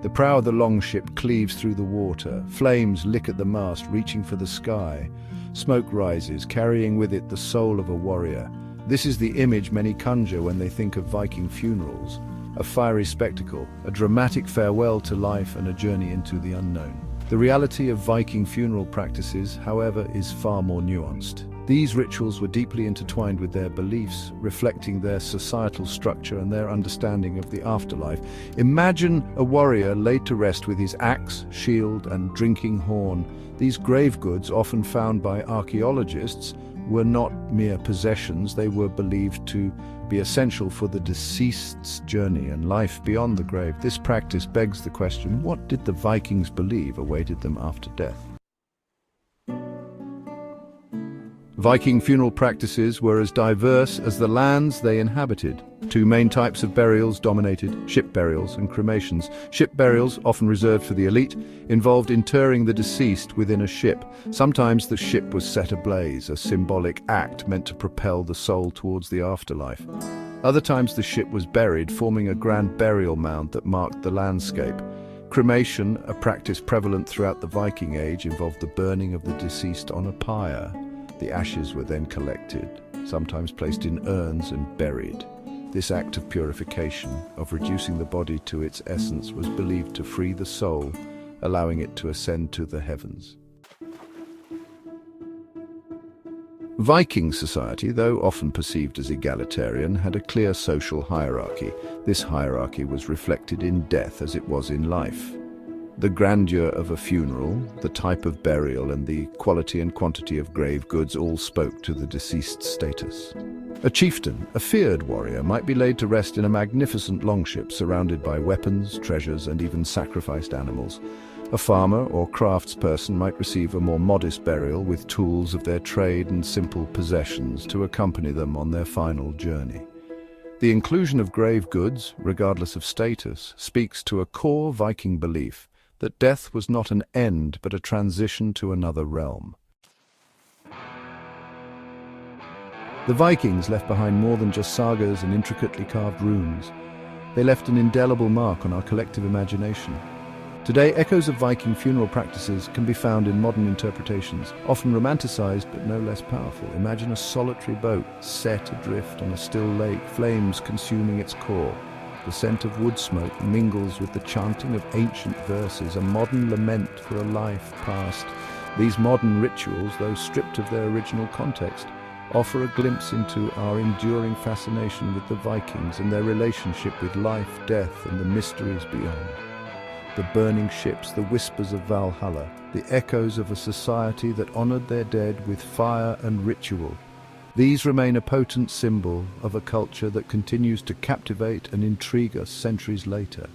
The prow of the longship cleaves through the water. Flames lick at the mast, reaching for the sky. Smoke rises, carrying with it the soul of a warrior. This is the image many conjure when they think of Viking funerals. A fiery spectacle, a dramatic farewell to life and a journey into the unknown. The reality of Viking funeral practices, however, is far more nuanced. These rituals were deeply intertwined with their beliefs, reflecting their societal structure and their understanding of the afterlife. Imagine a warrior laid to rest with his axe, shield, and drinking horn. These grave goods, often found by archaeologists, were not mere possessions. They were believed to be essential for the deceased's journey and life beyond the grave. This practice begs the question, what did the Vikings believe awaited them after death? Viking funeral practices were as diverse as the lands they inhabited. Two main types of burials dominated: ship burials and cremations. Ship burials, often reserved for the elite, involved interring the deceased within a ship. Sometimes the ship was set ablaze, a symbolic act meant to propel the soul towards the afterlife. Other times the ship was buried, forming a grand burial mound that marked the landscape. Cremation, a practice prevalent throughout the Viking Age, involved the burning of the deceased on a pyre. The ashes were then collected, sometimes placed in urns and buried. This act of purification, of reducing the body to its essence, was believed to free the soul, allowing it to ascend to the heavens. Viking society, though often perceived as egalitarian, had a clear social hierarchy. This hierarchy was reflected in death as it was in life. The grandeur of a funeral, the type of burial, and the quality and quantity of grave goods all spoke to the deceased's status. A chieftain, a feared warrior, might be laid to rest in a magnificent longship surrounded by weapons, treasures, and even sacrificed animals. A farmer or craftsperson might receive a more modest burial with tools of their trade and simple possessions to accompany them on their final journey. The inclusion of grave goods, regardless of status, speaks to a core Viking belief that death was not an end but a transition to another realm. The Vikings left behind more than just sagas and intricately carved runes. They left an indelible mark on our collective imagination. Today, echoes of Viking funeral practices can be found in modern interpretations, often romanticized but no less powerful. Imagine a solitary boat set adrift on a still lake, flames consuming its core. The scent of wood smoke mingles with the chanting of ancient verses, a modern lament for a life past. These modern rituals, though stripped of their original context, offer a glimpse into our enduring fascination with the Vikings and their relationship with life, death, and the mysteries beyond. The burning ships, the whispers of Valhalla, the echoes of a society that honored their dead with fire and ritual. These remain a potent symbol of a culture that continues to captivate and intrigue us centuries later.